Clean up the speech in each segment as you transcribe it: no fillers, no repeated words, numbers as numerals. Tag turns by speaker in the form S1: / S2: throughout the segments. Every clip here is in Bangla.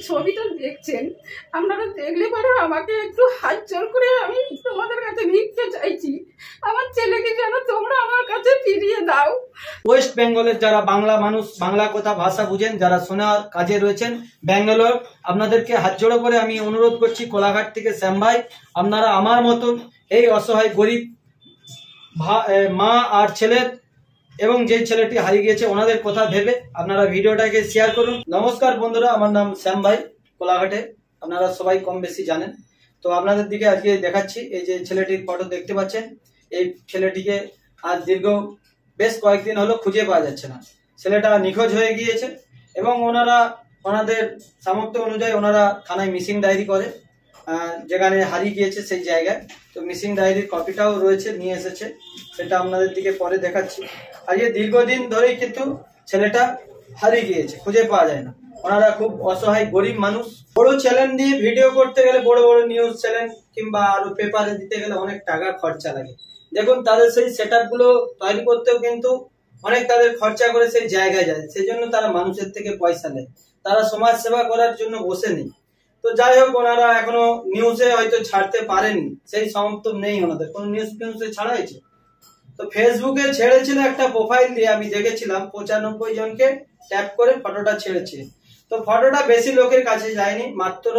S1: ছবিটা দেখছেন, আপনারা দেখলে পরে আমাকে একটু হাত জোর করে আমি তোমাদের কাছে ভিক্ষে চাইছি, আমার ছেলেকে যেন তোমরা আমার কাছে ফিরিয়ে দাও।
S2: ওয়েস্ট বেঙ্গলের যারা বাংলা মানুষ, বাংলা কথা ভাষা বুঝেন, যারা শোনার কাজে রয়েছেন ব্যাঙ্গালোর, আপনাদেরকে হাত জোড়ো করে আমি অনুরোধ করছি, কোলাঘাট থেকে শ্যাম ভাই, আপনারা আমার মতন এই অসহায় গরিব মা আর ছেলের এবং যে ছেলেটি হারিয়ে গিয়েছে ওনাদের কথা ভেবে আপনারা ভিডিওটাকে শেয়ার করুন। নমস্কার বন্ধুরা, আমার নাম শ্যাম ভাই, কোলাঘাটে, আপনারা সবাই কম বেশি জানেন। তো আপনাদের দিকে আজকে দেখাচ্ছি, এই যে ছেলেটির ফটো দেখতে পাচ্ছেন, এই ছেলেটিকে আজ দীর্ঘ বেশ কয়েকদিন হলো খুঁজে পাওয়া যাচ্ছে না। ছেলেটা নিখোঁজ হয়ে গিয়েছে এবং ওনাদের সামর্থ্য অনুযায়ী ওনারা থানায় মিসিং ডায়েরি করে, যেখানে হারিয়ে গিয়েছে সেই জায়গায়। তো মিসিং ডায়েরির কপিটাও রয়েছে, নিয়ে এসেছে, সেটা আপনাদের দিকে পরে দেখাচ্ছি। আজকে দীর্ঘদিন ধরেই কিন্তু ছেলেটা হারিয়ে গিয়েছে, খুঁজে পাওয়া যায় না। ওনারা খুব অসহায় গরিব মানুষ। বড় চ্যানেল দিয়ে ভিডিও করতে গেলে, বড় বড় নিউজ চ্যানেল কিংবা আরো পেপারে দিতে গেলে অনেক টাকা খরচা লাগে। দেখুন, তাদের সেই সেট গুলো তৈরি করতেও কিন্তু অনেক তাদের খরচা করে সেই জায়গায় যায়, সেই জন্য তারা মানুষের থেকে পয়সা নেয়। তারা সমাজ সেবা করার জন্য বসে নেই। তো যাই হোক, ওনারা এখনো নিউজে হয়তো ছাড়তে পারেননি, সেই সামর্থ্য নেই ওনাদের। কোন নিউজে ছাড়া হয়েছে? তো ফেসবুকে ছেড়েছিল একটা প্রোফাইল দিয়ে, আমি দেখেছিলাম 95 জনকে ট্যাপ করে ফটোটা ছেড়েছে। তো ফটোটা বেশি লোকের কাছে যায়নি, মাত্র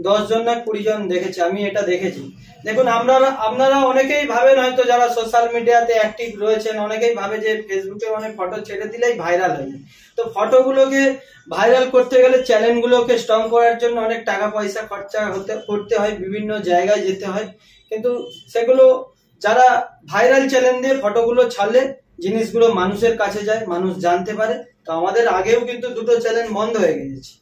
S2: 10 জন না 20 জন দেখেছে, আমি এটা দেখেছি। দেখুন, আপনারা অনেকেই ভাবেন, হয়তো যারা সোশ্যাল মিডিয়াতে অ্যাক্টিভ রয়েছেন, অনেকেই ভাবে যে ফেসবুকে অনেক ফটো ছেড়ে দিলেই ভাইরাল হয়ে যায়। তো ফটোগুলোকে ভাইরাল করতে গেলে, চ্যানেলগুলোকে স্ট্রং করার জন্য অনেক টাকা পয়সা খরচা করতে হয়, বিভিন্ন জায়গায় যেতে হয়। কিন্তু সেগুলো যারা ভাইরাল চ্যানেল দিয়ে ফটোগুলো ছাড়লে জিনিসগুলো মানুষের কাছে যায়, মানুষ জানতে পারে। তো আমাদের আগেও কিন্তু 2টো চ্যানেল বন্ধ হয়ে গেছে,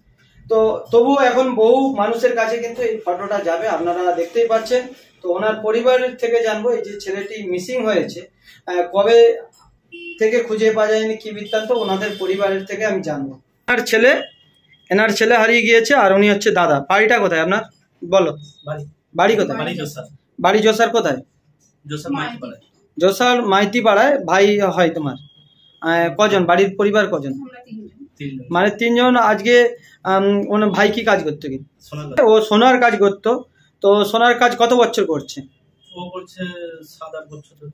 S2: তো তবুও এখন বহু মানুষের কাছে কিন্তু এই ফটোটা যাবে, আপনারা দেখতেই পাচ্ছেন। তো ওনার পরিবারের থেকে জানবো, এই যে ছেলেটি মিসিং হয়েছে, কবে থেকে খুঁজে পাওয়া যায়নি, কি বৃত্তান্ত, ওনাদের পরিবারের থেকে আমি জানবো। এনার ছেলে হারিয়ে গিয়েছে, আর উনি হচ্ছে দাদা। বাড়িটা কোথায় আপনার, বলো? বাড়ি কোথায়? বাড়ি জোসার কোথায়? জোসার মাইতি পাড়ায়। ভাই হয় তোমার কজন? বাড়ির পরিবার কজন? মানে 3 জন। আজকে ভাই কি কাজ করতো? কি ও সোনার কাজ করতো। তো সোনার কাজ কত বছর করছে?
S3: ও করছে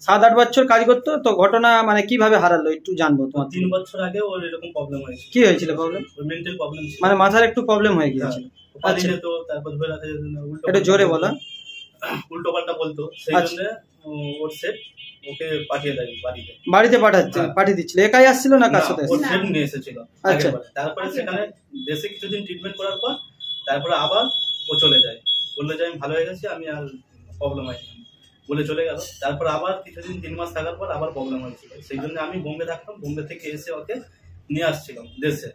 S2: 7-8 বছর কাজ করতো। তো ঘটনা মানে কিভাবে হারালো একটু জানবো তোমার।
S3: 3 বছর আগে ওর এরকম প্রবলেম হয়েছিল।
S2: কি হয়েছিল প্রবলেম?
S3: মেন্টাল প্রবলেম ছিল,
S2: মানে মাথার একটু প্রবলেম হয়ে গিয়েছিল।
S3: আচ্ছা, তো তারপর ধরে রাখা যেত না,
S2: একটু জোরে বলো।
S3: উল্টো পাল্টা বলতো, সেই জন্য ওর সেট ওকে পাঠিয়ে দেয় বাড়িতে
S2: পাঠিয়ে দিচ্ছিল। একাই আসছিল না কার সাথে?
S3: ওর সেট নিয়ে এসেছিল। আচ্ছা, তারপরে সেখানে দেশে কিছুদিন ট্রিটমেন্ট করার পর তারপরে আবার ও চলে যায়, বললে যে আমি ভালো হয়ে গেছি, আমি আর প্রবলেম হয়নি বলে চলে গেল। তারপর আবার কিছুদিন 3 মাস থাকার পর আবার প্রবলেম হয়েছিল। সেই জন্য আমি বোম্বে থাকতাম, বোম্বে থেকে এসে ওকে নিয়ে আসছিলাম দেশে,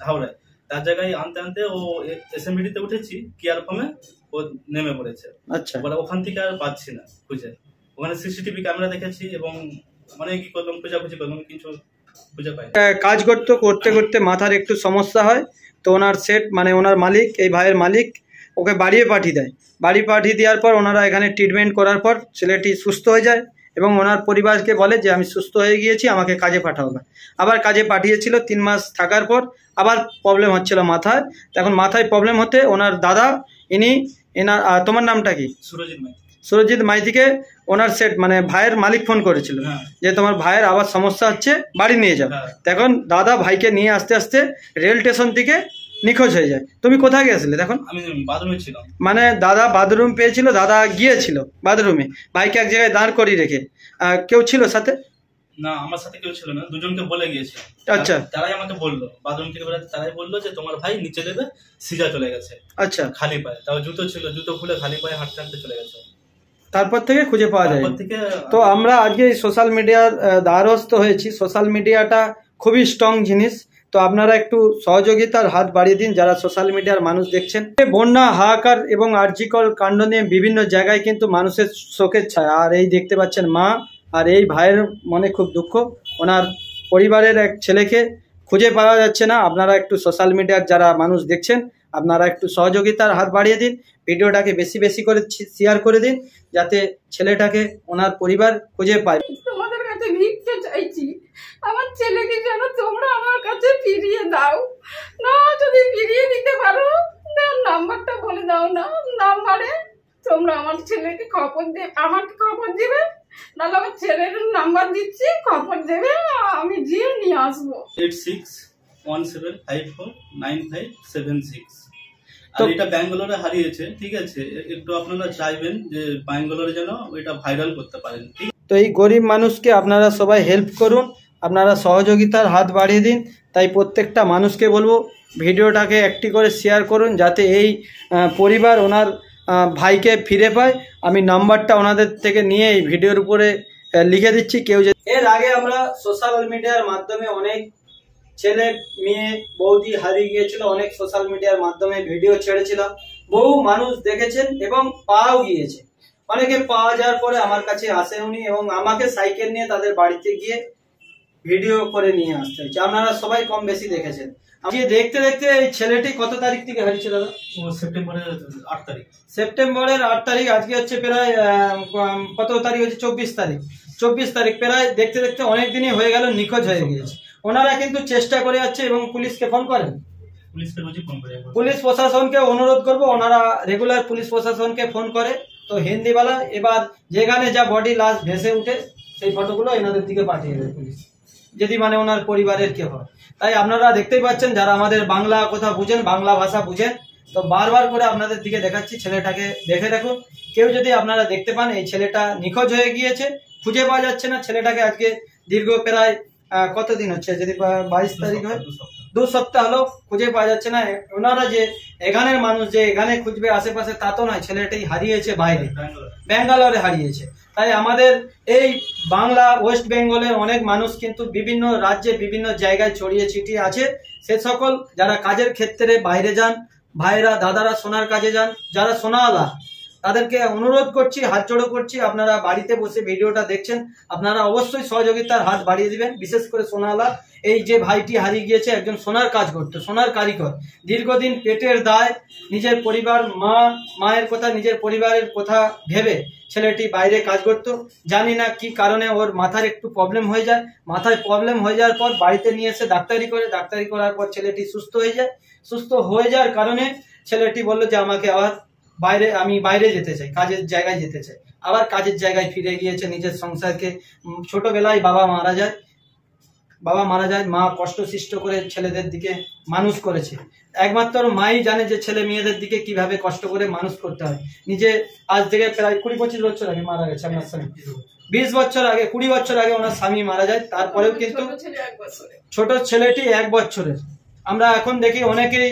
S3: হাওড়ায়। তার জায়গায় আনতে আনতে ও এসএমবিডিতে উঠেছি, কেয়ার ফর্মে ও নেমে পড়েছে।
S2: আচ্ছা,
S3: বলে ওখান থেকে আর পাচ্ছি না খুঁজে। ওখানে সিসিটিভি ক্যামেরা দেখেছি এবং মানে কি করলাম, খোঁজাখুঁজি করলাম, কিছু খুঁজে পাই।
S2: কাজ করতে করতে মাথার একটু সমস্যা হয়। তো ওনার সেট মানে ওনার মালিক, এই ভাইয়ের মালিক, ওকে বাড়ি পাঠিয়ে দেওয়ার পর ওনারা এখানে ট্রিটমেন্ট করার পর ছেলেটি সুস্থ হয়ে যায় এবং ওনার পরিবারকে বলে যে আমি সুস্থ হয়ে গিয়েছি, আমাকে কাজে পাঠাও। আবার কাজে পাঠিয়েছিল। 3 মাস থাকার পর আবার প্রবলেম হচ্ছিল মাথায়। তখন মাথায় প্রবলেম হতে ওনার দাদা, তোমার নামটা কি? সুরজিৎ মাইতিকে ওনার সেট মানে ভাইয়ের মালিক ফোন করেছিল যে তোমার ভাইয়ের আবার সমস্যা হচ্ছে, বাড়ি নিয়ে যাও। তখন দাদা ভাইকে নিয়ে আস্তে আস্তে রেল স্টেশন থেকে নিখোঁজ হয়ে যায়। তুমি কোথায় গেছিলে তখন?
S3: আমি বাথরুমে ছিলাম।
S2: মানে দাদা বাথরুম পেয়েছিল, দাদা গিয়েছিল বাথরুমে, ভাইকে এক জায়গায় দাঁড় করিয়ে রেখে। কেউ ছিল সাথে?
S3: না, আমার সাথে কেউ ছিল না, দুজনকে বলে গিয়েছে।
S2: আচ্ছা,
S3: তারাই আমাকে বললো, বাথরুম থেকে বেরোতে তারাই বললো যে তোমার ভাই নিচে দেবে, সিজা চলে গেছে।
S2: আচ্ছা,
S3: খালি পায়ে, তাও জুতো ছিল, জুতো খুলে খালি পায়ে হাঁটতে হাঁটতে চলে গেছে।
S2: তারপর থেকে খুঁজে পাওয়া যায়। তো আমরা আজকে সোশ্যাল মিডিয়ার দ্বারস্থ হয়েছি। সোশ্যাল মিডিয়াটা খুবই স্ট্রং জিনিস। তো আপনারা একটু সহযোগিতার হাত বাড়িয়ে দিন, যারা সোশ্যাল মিডিয়ার মানুষ দেখছেন। বন্যা, হাহাকার এবং আরজিকর কাণ্ড নিয়ে বিভিন্ন জায়গায় কিন্তু মানুষের শোকের ছায়া। আর এই দেখতে পাচ্ছেন মা আর এই ভাইয়ের মনে খুব দুঃখ, ওনার পরিবারের এক ছেলেকে খুঁজে পাওয়া যাচ্ছে না। আপনারা একটু সোশ্যাল মিডিয়ার যারা মানুষ দেখছেন, আপনারা একটু সহযোগিতার হাত বাড়িয়ে দিন, ভিডিওটাকে বেশি বেশি করে শেয়ার করে দিন, যাতে ছেলেটাকে ওনার পরিবার খুঁজে পায়।
S1: তোমাদের কাছে ভিক্ষে চাইছি, আমার ছেলেকে যেন তোমরা আমার কাছে ফিরিয়ে দাও। না যদি ফিরিয়ে দিতে পারো তোমরা আমার ছেলেকে খবর আমাকে খবর দেবে, নাহলে আমার ছেলের নাম্বার দিচ্ছি, খবর দেবে, আমি গিয়ে নিয়ে আসবো।
S3: 8617549576। আর এটা ব্যাঙ্গালোরে হারিয়েছে, ঠিক আছে? একটু আপনারা চাইবেন যে ব্যাঙ্গালোরে যেন ওইটা ভাইরাল করতে পারেন, ঠিক?
S2: তো এই গরিব মানুষকে আপনারা সবাই হেল্প করুন, আপনারা সহযোগিতার হাত বাড়িয়ে দিন। তাই প্রত্যেকটা মানুষকে বলবো ভিডিওটাকে একটি করে শেয়ার করুন, যাতে এই পরিবার ওনার ভাইকে ফিরে পায়। আমি নাম্বারটা ওনাদের থেকে নিয়ে এই ভিডিওর উপরে লিখে দিচ্ছি। কেউ যে এর আগে আমরা সোশ্যাল মিডিয়ার মাধ্যমে অনেক ছেলে মেয়ে বৌদি হারিয়ে গিয়েছিল, অনেক সোশ্যাল মিডিয়ার মাধ্যমে ভিডিও ছেড়েছিলাম, বহু মানুষ দেখেছেন এবং পাওয়াও গিয়েছে। অনেকে পাওয়া যাওয়ার পরে আমার কাছে আসে উনি এবং আমাকে সাইকেল নিয়ে তাদের বাড়িতে গিয়ে ভিডিও করে নিয়ে আসতে হয়েছে। আপনারা সবাই কম বেশি দেখেছেন। আজকে দেখতে দেখতে এই ছেলেটি কত তারিখ থেকে হারিয়েছে দাদা?
S3: সেপ্টেম্বরের 8 তারিখ।
S2: সেপ্টেম্বরের 8 তারিখ, আজকে হচ্ছে প্রায় কত তারিখ হচ্ছে? 24 তারিখ। 24 তারিখ প্রায় দেখতে দেখতে অনেক দিনই হয়ে গেল নিখোঁজ হয়ে গিয়েছে। ওনারা কিন্তু চেষ্টা করে যাচ্ছে এবং পুলিশকে ফোন করেন, পুলিশ প্রশাসনকে অনুরোধ করবো, ওনারা রেগুলার পুলিশ প্রশাসনকে ফোন করে। তো হিন্দিওয়ালা এবার যেখানে যা বডি লাশ ভেসে উঠে সেই ফটোগুলো এনাদের দিকে পাঠিয়ে দেবে পুলিশ, যদি মানে ওনার পরিবারের কেউ হয়। তাই আপনারা দেখতেই পাচ্ছেন, যারা আমাদের বাংলা কথা বুঝেন, বাংলা ভাষা বুঝেন, তো বারবার করে আপনাদের দিকে দেখাচ্ছি, ছেলেটাকে দেখে রাখুন। কেউ যদি আপনারা দেখতে পান এই ছেলেটা নিখোঁজ হয়ে গিয়েছে, খুঁজে পাওয়া যাচ্ছে না ছেলেটাকে। আজকে দীর্ঘ প্রায় কতদিন হচ্ছে, যদি 22 তারিখ হয়, 2 সপ্তাহ হলো খুঁজে পাওয়া যাচ্ছে না। ওনারা যে এখানের মানুষ যে এখানে খুঁজবে আশেপাশে, তা তো নয়, ছেলেটাই হারিয়েছে বাইরে, ব্যাঙ্গালোরে হারিয়েছে। তাই আমাদের এই বাংলা ওয়েস্ট বেঙ্গলের অনেক মানুষ কিন্তু বিভিন্ন রাজ্যে বিভিন্ন জায়গায় ছড়িয়ে ছিটিয়ে আছে। সে সকল যারা কাজের ক্ষেত্রে বাইরে যান, ভাইরা দাদারা সোনার কাজে যান, যারা সোনাওয়ালা, তাদেরকে অনুরোধ করছি, হাত জোড়ো করছি, আপনারা বাড়িতে বসে ভিডিওটা দেখছেন, আপনারা অবশ্যই সহযোগিতার হাত বাড়িয়ে দিবেন। বিশেষ করে সোনাওয়ালা, এই যে ভাইটি হারিয়ে গিয়েছে, একজন সোনার কাজ করতো, সোনার কারিগর, দীর্ঘদিন পেটের দায়, নিজের পরিবার, মায়ের কথা, নিজের পরিবারের কথা ভেবে ছেলেটি বাইরে কাজ করতো। জানি না কি কারণে ওর মাথার একটু প্রবলেম হয়ে যায়, মাথায় প্রবলেম হয়ে যাওয়ার পর বাড়িতে নিয়ে এসে ডাক্তারি করে, ডাক্তারি করার পর ছেলেটি সুস্থ হয়ে যায়। সুস্থ হয়ে যাওয়ার কারণে ছেলেটি বললো যে আমাকে আবার আমি বাইরে যেতে চাই, কাজের জায়গায় যেতে চাই। আবার কাজের জায়গায় ফিরে গিয়েছে, নিজের সংসারকে। ছোটবেলায় বাবা মারা যায়, মা কষ্ট সৃষ্ট করে ছেলেদের দিকে মানুষ করেছে। একমাত্র মাই জানে যে ছেলে মেয়েদের দিকে কিভাবে কষ্ট করে মানুষ করতে হয়। নিজে আজ থেকে প্রায় 20-25 বছর আগে মারা গেছে আপনার স্বামী, 20 বছর আগে, 20 বছর আগে ওনার স্বামী মারা যায়। তারপরেও কিন্তু ছোট ছেলেটি 1 বছরের। আমরা এখন দেখি অনেকেই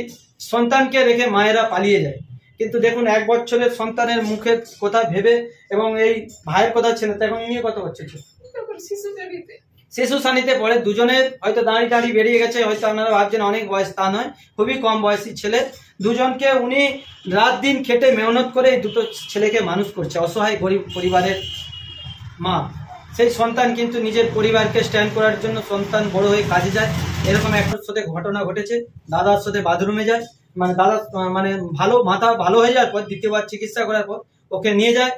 S2: সন্তানকে রেখে মায়েরা পালিয়ে যায়, কিন্তু দেখুন 1 বছরের সন্তানের মুখের কথা ভেবে এবং এই ভাইয়ের কথা ছেলে এখন নিয়ে কত হচ্ছে, শিশু শ্রেণীতে পড়ে, দুজনের হয়তো দাঁড়ি বেরিয়ে গেছে, হয়তো আপনারা ভাবছেন অনেক বয়স, তা নয়, খুবই কম বয়সী ছেলে। দুজনকে উনি রাত দিন খেটে মেহনত করে এই দুটো ছেলেকে মানুষ করছে। অসহায় গরিব পরিবারের মা, সেই সন্তান কিন্তু নিজের পরিবারকে স্ট্যান্ড করার জন্য সন্তান বড় হয়ে কাজে যায়। এরকম একটার সাথে ঘটনা ঘটেছে, দাদার সাথে বাথরুমে যায়, মানে দাদা মানে মাথা ভালো হয়ে যাওয়ার পর, দ্বিতীয়বার চিকিৎসা করার পর ওকে নিয়ে যায়,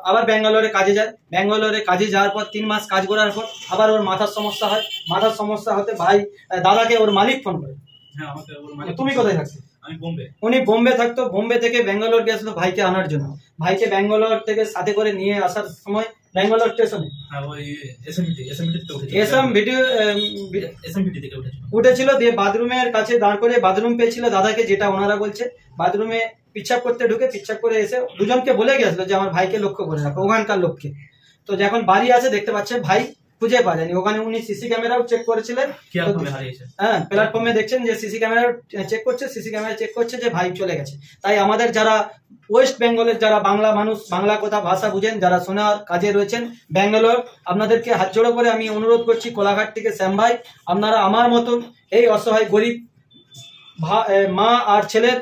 S2: আবার ব্যাঙ্গালোরে কাজে যায়। ব্যাঙ্গালোরে কাজে যাওয়ার পর 3 মাস কাজ করার পর আবার ওর মাথার সমস্যা হয়। মাথার সমস্যা হতে দাদাকে ওর মালিক ফোন করে, তুমি কোথায় থাকছো? উনি বোম্বে থাকতো, বোম্বে থেকে ব্যাঙ্গালোর গেছিল ভাইকে আনার জন্য। ভাইকে ব্যাঙ্গালোর থেকে সাথে করে নিয়ে আসার সময় ব্যাঙ্গালোর স্টেশনে উঠেছিল, দিয়ে বাথরুমের কাছে দাঁড় করে বাথরুম পেয়েছিল দাদাকে, যেটা ওনারা বলছে। বাথরুমে পিচ্ছাপ করতে ঢুকে, পিচ্ছাপ করে এসে দুজনকে বলে গেছিল যে আমার ভাইকে লক্ষ্য করে রাখো, ওখানকার লোককে। তো যখন বাড়ি আসে দেখতে পাচ্ছে ভাই খুঁজে পাওয়া যায়নি। ওখানে উনি সিসি ক্যামেরাও চেক করেছিলেন, হ্যাঁ প্ল্যাটফর্মে দেখছেন যে সিসি ক্যামেরা চেক করছে, সিসি ক্যামেরা চেক করছে যে ভাই চলে গেছে। তাই আমাদের যারা ওয়েস্ট বেঙ্গলের যারা বাংলা মানুষ, বাংলা কথা ভাষা বুঝেন, যারা সোনার কাজে রয়েছেন ব্যাঙ্গালোর, আপনাদেরকে হাত জোড়ো করে আমি অনুরোধ করছি, কোলাঘাট থেকে শ্যাম ভাই, আপনারা আমার মতন এই অসহায় গরিব মা আর ছেলের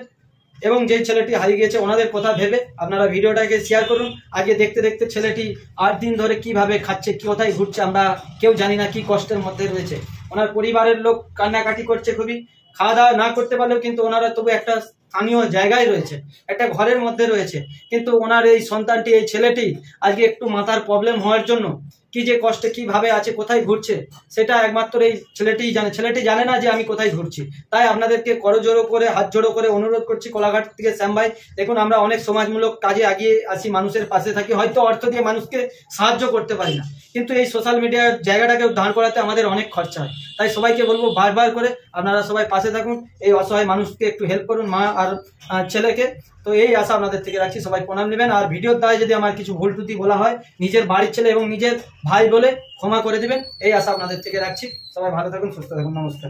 S2: এবং যে ছেলেটি হারিয়ে গিয়েছে ওনাদের কথা ভেবে আপনারা ভিডিওটাকে শেয়ার করুন। আজকে দেখতে দেখতে ছেলেটি 8 দিন ধরে কিভাবে খাচ্ছে, কোথায় ঘুরছে, আমরা কেউ জানি না, কি কষ্টের মধ্যে রয়েছে। ওনার পরিবারের লোক কান্নাকাটি করছে খুবই, খাওয়া দাওয়া না করতে পারলেও কিন্তু ওনারা তবু একটা স্থানীয় জায়গায় রয়েছে, একটা ঘরের মধ্যে রয়েছে, কিন্তু ওনার এই সন্তানটি, এই ছেলেটি আজকে একটু মাথার প্রবলেম হওয়ার জন্য কি যে কষ্টে কিভাবে আছে, কোথায় ঘুরছে, সেটা একমাত্র এই ছেলেটিই জানে। ছেলেটি জানে না যে আমি কোথায় ঘুরছি। তাই আপনাদেরকে করজোড়ো করে, হাত জোড়ো করে অনুরোধ করছি, কোলাঘাট থেকে শ্যাম ভাই, দেখুন আমরা অনেক সমাজমূলক কাজে এগিয়ে আসি, মানুষের পাশে থাকি, হয়তো অর্থ দিয়ে মানুষকে সাহায্য করতে পারি না, কিন্তু এই সোশ্যাল মিডিয়ার জায়গাটাকে দাঁড় করাতে আমাদের অনেক খরচা হয়। তাই সবাইকে বলবো বারবার করে আপনারা সবাই পাশে থাকুন, এই অসহায় মানুষকে একটু হেল্প করুন, মা আর ছেলেকে। তো এই আশা আপনাদের থেকে রাখছি, সবাই প্রণাম নেবেন। আর ভিডিওর দ্বারা যদি আমার কিছু ভুল ত্রুটি বলা হয়, নিজের বাড়ির ছেলে এবং নিজের ভাই বলে ক্ষমা করে দিবেন, এই আশা আপনাদের থেকে রাখছি। সবাই ভালো থাকুন, সুস্থ থাকুন, নমস্কার।